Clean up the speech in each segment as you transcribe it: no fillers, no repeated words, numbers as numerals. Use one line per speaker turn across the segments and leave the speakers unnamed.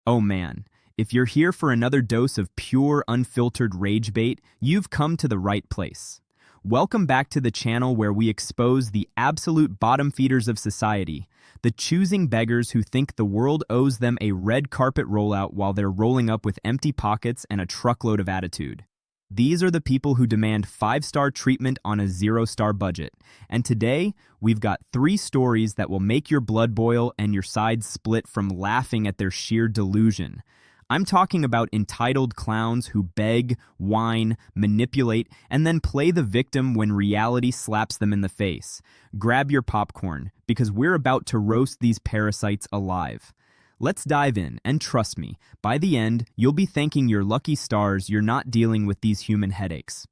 Oh man, if you're here for another dose of pure, unfiltered rage bait, you've come to the right place. Welcome back to the channel where we expose the absolute bottom feeders of society, the choosing beggars who think the world owes them a red carpet rollout while they're rolling up with empty pockets and a truckload of attitude. These are the people who demand 5-star treatment on a 0-star budget. And today, we've got 3 stories that will make your blood boil and your sides split from laughing at their sheer delusion. I'm talking about entitled clowns who beg, whine, manipulate, and then play the victim when reality slaps them in the face. Grab your popcorn, because we're about to roast these parasites alive. Let's dive in, and trust me, by the end, you'll be thanking your lucky stars you're not dealing with these human headaches.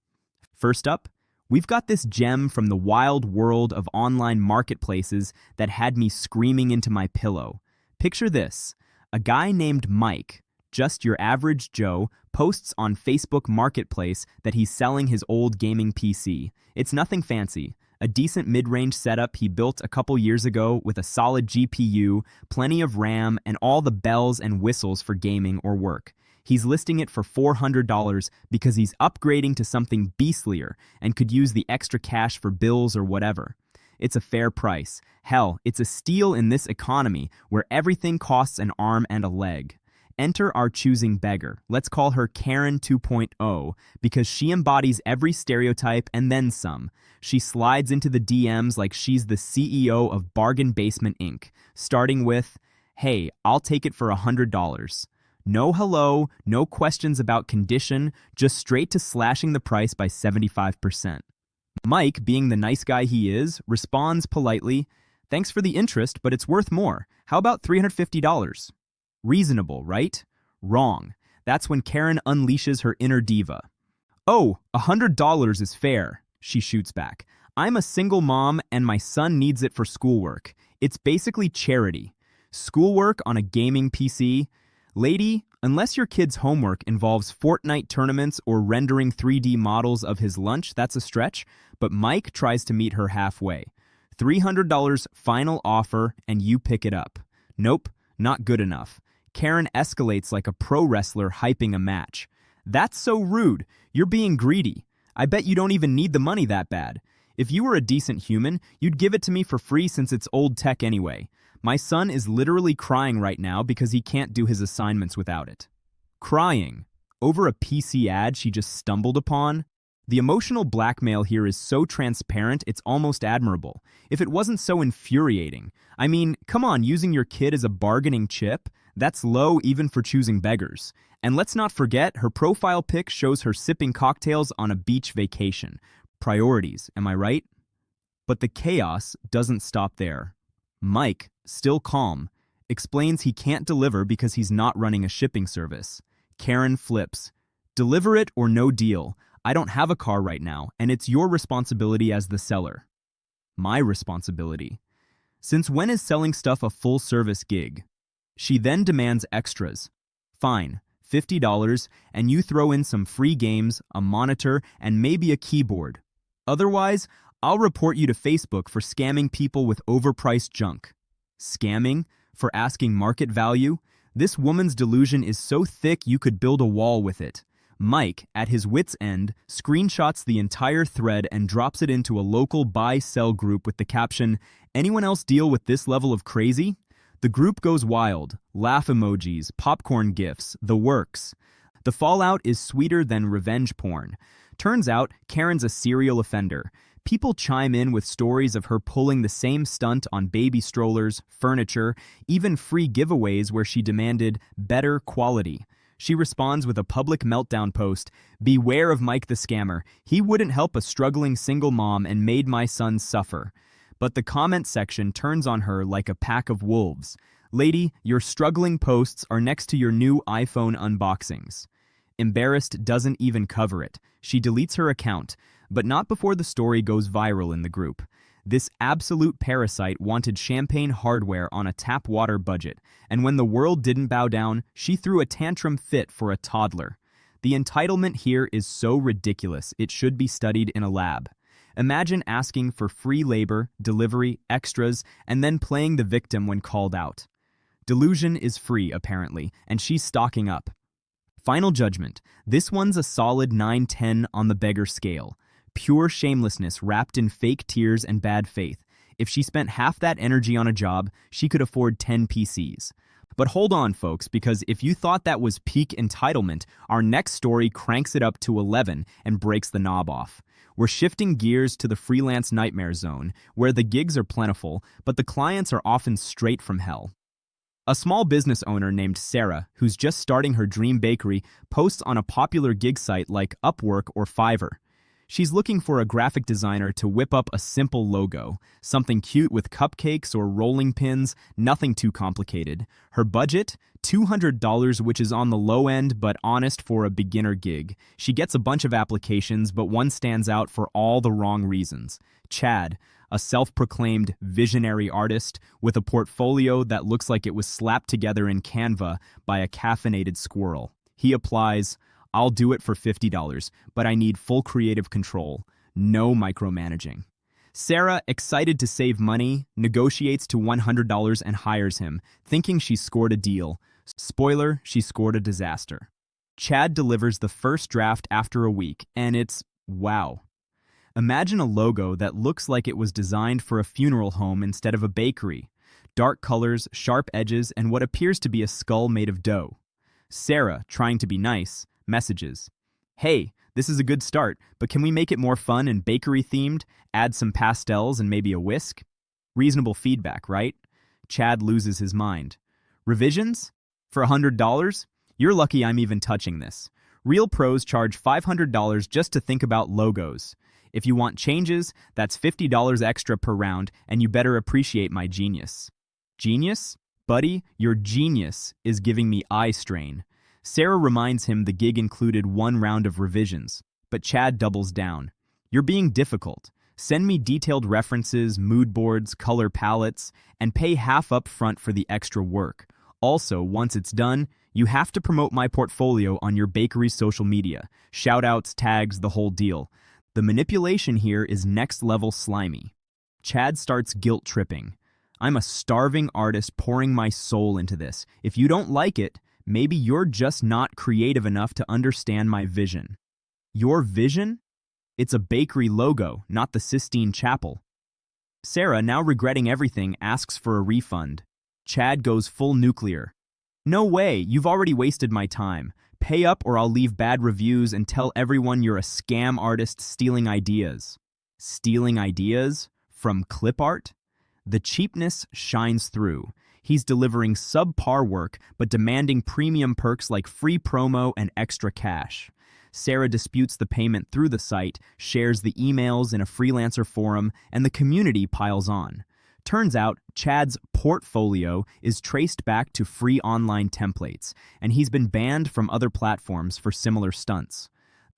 First up, we've got this gem from the wild world of online marketplaces that had me screaming into my pillow. Picture this: a guy named Mike, just your average Joe, posts on Facebook Marketplace that he's selling his old gaming PC. It's nothing fancy. A decent mid-range setup he built a couple years ago with a solid GPU, plenty of RAM, and all the bells and whistles for gaming or work. He's listing it for $400 because he's upgrading to something beastlier and could use the extra cash for bills or whatever. It's a fair price. Hell, it's a steal in this economy where everything costs an arm and a leg. Enter our choosing beggar. Let's call her Karen 2.0 because she embodies every stereotype and then some. She slides into the DMs like she's the CEO of Bargain Basement Inc., starting with, "Hey, I'll take it for $100. No hello, no questions about condition, just straight to slashing the price by 75%. Mike, being the nice guy he is, responds politely, "Thanks for the interest, but it's worth more. How about $350? Reasonable, right? Wrong. That's when Karen unleashes her inner diva. "Oh, $100 is fair," she shoots back. "I'm a single mom and my son needs it for schoolwork. It's basically charity. Schoolwork on a gaming PC? Lady, unless your kid's homework involves Fortnite tournaments or rendering 3D models of his lunch, that's a stretch." But Mike tries to meet her halfway. $300 final offer and you pick it up. Nope, not good enough. Karen escalates like a pro wrestler hyping a match. "That's so rude. You're being greedy. I bet you don't even need the money that bad. If you were a decent human, you'd give it to me for free since it's old tech anyway. My son is literally crying right now because he can't do his assignments without it." Crying over a PC ad she just stumbled upon? The emotional blackmail here is so transparent it's almost admirable. If it wasn't so infuriating. I mean, come on, using your kid as a bargaining chip? That's low even for choosing beggars. And let's not forget, her profile pic shows her sipping cocktails on a beach vacation. Priorities, am I right? But the chaos doesn't stop there. Mike, still calm, explains he can't deliver because he's not running a shipping service. Karen flips. "Deliver it or no deal. I don't have a car right now, and it's your responsibility as the seller." My responsibility. Since when is selling stuff a full-service gig? She then demands extras. Fine, $50, and you throw in some free games, a monitor, and maybe a keyboard. Otherwise, I'll report you to Facebook for scamming people with overpriced junk. Scamming? For asking market value? This woman's delusion is so thick you could build a wall with it. Mike, at his wit's end, screenshots the entire thread and drops it into a local buy-sell group with the caption, "Anyone else deal with this level of crazy?" The group goes wild. Laugh emojis, popcorn gifs, the works. The fallout is sweeter than revenge porn. Turns out, Karen's a serial offender. People chime in with stories of her pulling the same stunt on baby strollers, furniture, even free giveaways where she demanded better quality. She responds with a public meltdown post, "Beware of Mike the scammer. He wouldn't help a struggling single mom and made my son suffer." But the comment section turns on her like a pack of wolves. "Lady, your struggling posts are next to your new iPhone unboxings." Embarrassed doesn't even cover it. She deletes her account, but not before the story goes viral in the group. This absolute parasite wanted champagne hardware on a tap water budget, and when the world didn't bow down, she threw a tantrum fit for a toddler. The entitlement here is so ridiculous, it should be studied in a lab. Imagine asking for free labor, delivery, extras, and then playing the victim when called out. Delusion is free, apparently, and she's stocking up. Final judgment. This one's a solid 9/10 on the beggar scale. Pure shamelessness wrapped in fake tears and bad faith. If she spent half that energy on a job, she could afford 10 PCs. But hold on, folks, because if you thought that was peak entitlement, our next story cranks it up to 11 and breaks the knob off. We're shifting gears to the freelance nightmare zone, where the gigs are plentiful, but the clients are often straight from hell. A small business owner named Sarah, who's just starting her dream bakery, posts on a popular gig site like Upwork or Fiverr. She's looking for a graphic designer to whip up a simple logo, something cute with cupcakes or rolling pins, nothing too complicated. Her budget? $200, which is on the low end but honest for a beginner gig. She gets a bunch of applications, but one stands out for all the wrong reasons. Chad, a self-proclaimed visionary artist with a portfolio that looks like it was slapped together in Canva by a caffeinated squirrel. He applies, "I'll do it for $50, but I need full creative control. No micromanaging." Sarah, excited to save money, negotiates to $100 and hires him, thinking she scored a deal. Spoiler, she scored a disaster. Chad delivers the first draft after a week, and it's wow. Imagine a logo that looks like it was designed for a funeral home instead of a bakery. Dark colors, sharp edges, and what appears to be a skull made of dough. Sarah, trying to be nice, messages, "Hey, this is a good start, but can we make it more fun and bakery-themed? Add some pastels and maybe a whisk?" Reasonable feedback, right? Chad loses his mind. Revisions? For $100? You're lucky I'm even touching this. Real pros charge $500 just to think about logos. If you want changes, that's $50 extra per round, and you better appreciate my genius. Genius? Buddy, your genius is giving me eye strain. Sarah reminds him the gig included one round of revisions, but Chad doubles down. "You're being difficult. Send me detailed references, mood boards, color palettes, and pay half up front for the extra work. Also, once it's done, you have to promote my portfolio on your bakery's social media. Shoutouts, tags, the whole deal." The manipulation here is next-level slimy. Chad starts guilt-tripping. "I'm a starving artist pouring my soul into this. If you don't like it, maybe you're just not creative enough to understand my vision." Your vision? It's a bakery logo, not the Sistine Chapel. Sarah, now regretting everything, asks for a refund. Chad goes full nuclear. "No way, you've already wasted my time. Pay up or I'll leave bad reviews and tell everyone you're a scam artist stealing ideas." Stealing ideas? From clip art? The cheapness shines through. He's delivering subpar work, but demanding premium perks like free promo and extra cash. Sarah disputes the payment through the site, shares the emails in a freelancer forum, and the community piles on. Turns out, Chad's portfolio is traced back to free online templates, and he's been banned from other platforms for similar stunts.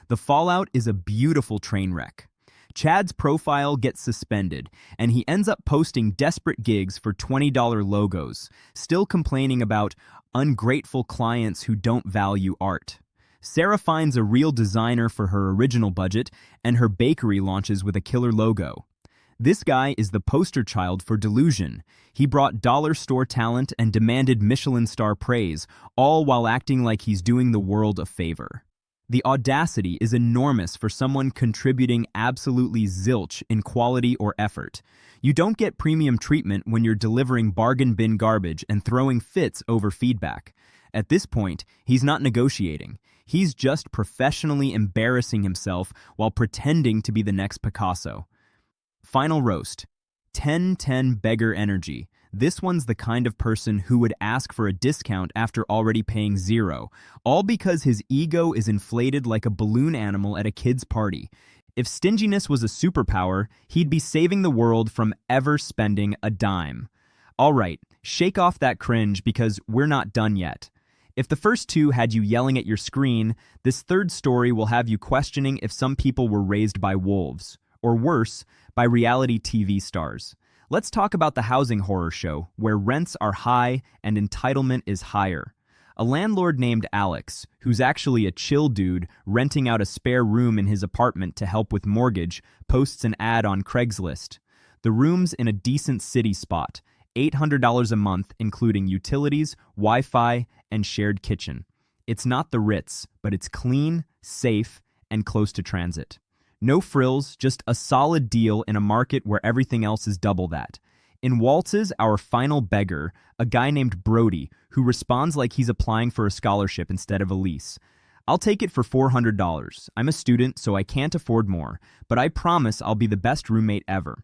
The fallout is a beautiful train wreck. Chad's profile gets suspended, and he ends up posting desperate gigs for $20 logos, still complaining about ungrateful clients who don't value art. Sarah finds a real designer for her original budget, and her bakery launches with a killer logo. This guy is the poster child for delusion. He brought dollar store talent and demanded Michelin star praise, all while acting like he's doing the world a favor. The audacity is enormous for someone contributing absolutely zilch in quality or effort. You don't get premium treatment when you're delivering bargain bin garbage and throwing fits over feedback. At this point, he's not negotiating. He's just professionally embarrassing himself while pretending to be the next Picasso. Final roast. 10/10 beggar energy. This one's the kind of person who would ask for a discount after already paying $0, all because his ego is inflated like a balloon animal at a kid's party. If stinginess was a superpower, he'd be saving the world from ever spending a dime. All right, shake off that cringe because we're not done yet. If the first two had you yelling at your screen, this third story will have you questioning if some people were raised by wolves, or worse, by reality TV stars. Let's talk about the housing horror show, where rents are high and entitlement is higher. A landlord named Alex, who's actually a chill dude renting out a spare room in his apartment to help with mortgage, posts an ad on Craigslist. The room's in a decent city spot, $800 a month, including utilities, Wi-Fi, and shared kitchen. It's not the Ritz, but it's clean, safe, and close to transit. No frills, just a solid deal in a market where everything else is double that. In waltzes, our final beggar, a guy named Brody, who responds like he's applying for a scholarship instead of a lease. I'll take it for $400. I'm a student, so I can't afford more, but I promise I'll be the best roommate ever.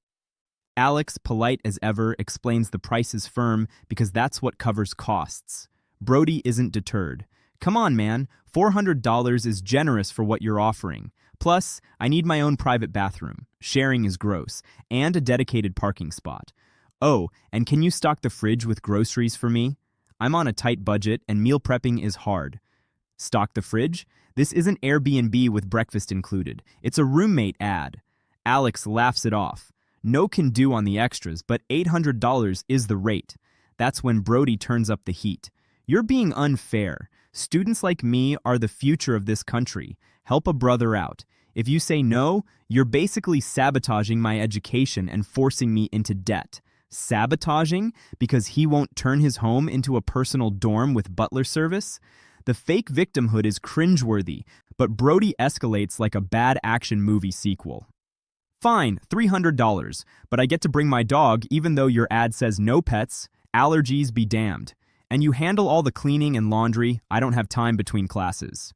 Alex, polite as ever, explains the price is firm because that's what covers costs. Brody isn't deterred. Come on, man, $400 is generous for what you're offering. Plus, I need my own private bathroom. Sharing is gross. And a dedicated parking spot. Oh, and can you stock the fridge with groceries for me? I'm on a tight budget and meal prepping is hard. Stock the fridge? This isn't Airbnb with breakfast included. It's a roommate ad. Alex laughs it off. No can do on the extras, but $800 is the rate. That's when Brody turns up the heat. You're being unfair. Students like me are the future of this country. Help a brother out. If you say no, you're basically sabotaging my education and forcing me into debt. Sabotaging? Because he won't turn his home into a personal dorm with butler service? The fake victimhood is cringeworthy, but Brody escalates like a bad action movie sequel. Fine, $300, but I get to bring my dog even though your ad says no pets, allergies be damned. And you handle all the cleaning and laundry, I don't have time between classes.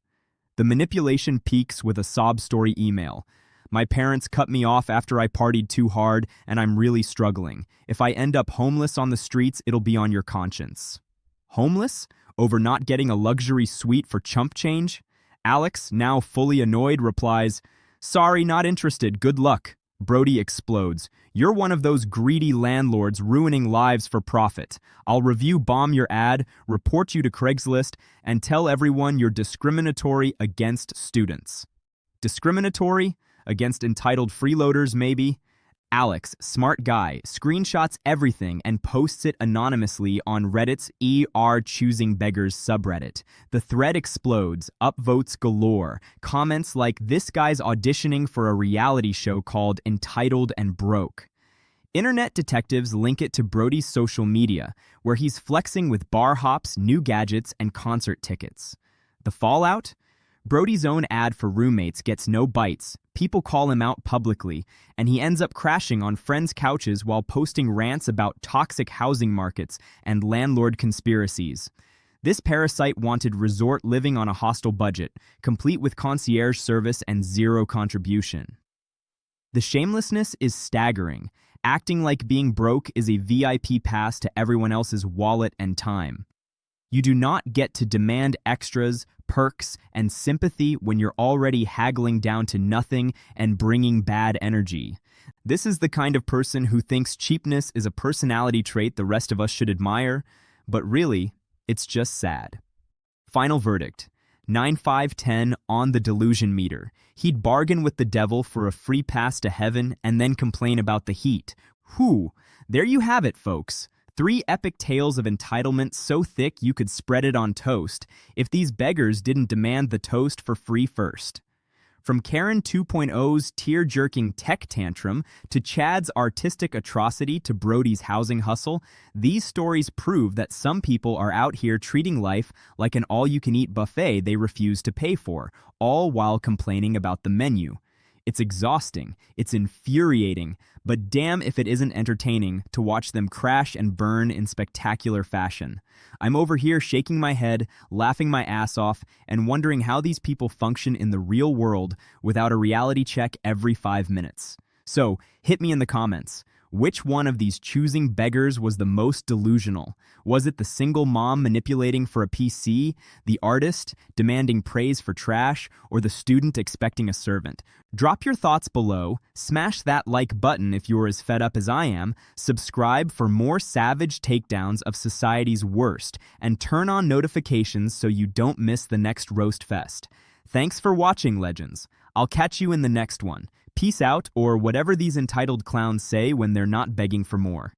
The manipulation peaks with a sob story email. My parents cut me off after I partied too hard, and I'm really struggling. If I end up homeless on the streets, it'll be on your conscience. Homeless? Over not getting a luxury suite for chump change? Alex, now fully annoyed, replies, "Sorry, not interested, good luck." Brody explodes. "You're one of those greedy landlords ruining lives for profit. I'll review bomb your ad, report you to Craigslist, and tell everyone you're discriminatory against students." Discriminatory? Against entitled freeloaders, maybe? Alex, smart guy, screenshots everything and posts it anonymously on Reddit's Choosing Beggars subreddit. The thread explodes, upvotes galore, comments like "this guy's auditioning for a reality show called Entitled and Broke." Internet detectives link it to Brody's social media, where he's flexing with bar hops, new gadgets, and concert tickets. The fallout? Brody's own ad for roommates gets no bites, people call him out publicly, and he ends up crashing on friends' couches while posting rants about toxic housing markets and landlord conspiracies. This parasite wanted resort living on a hostel budget, complete with concierge service and zero contribution. The shamelessness is staggering, acting like being broke is a VIP pass to everyone else's wallet and time. You do not get to demand extras, perks, and sympathy when you're already haggling down to nothing and bringing bad energy. This is the kind of person who thinks cheapness is a personality trait the rest of us should admire, but really, it's just sad. Final verdict. 9/5/10 on the delusion meter. He'd bargain with the devil for a free pass to heaven and then complain about the heat. Whew, there you have it, folks. 3 epic tales of entitlement so thick you could spread it on toast if these beggars didn't demand the toast for free first. From Karen 2.0's tear-jerking tech tantrum to Chad's artistic atrocity to Brody's housing hustle, these stories prove that some people are out here treating life like an all-you-can-eat buffet they refuse to pay for, all while complaining about the menu. It's exhausting, it's infuriating, but damn if it isn't entertaining to watch them crash and burn in spectacular fashion. I'm over here shaking my head, laughing my ass off, and wondering how these people function in the real world without a reality check every 5 minutes. So, hit me in the comments. Which one of these choosing beggars was the most delusional? Was it the single mom manipulating for a PC, the artist demanding praise for trash, or the student expecting a servant? Drop your thoughts below, smash that like button if you're as fed up as I am, subscribe for more savage takedowns of society's worst, and turn on notifications so you don't miss the next roast fest. Thanks for watching, legends. I'll catch you in the next one. Peace out, or whatever these entitled clowns say when they're not begging for more.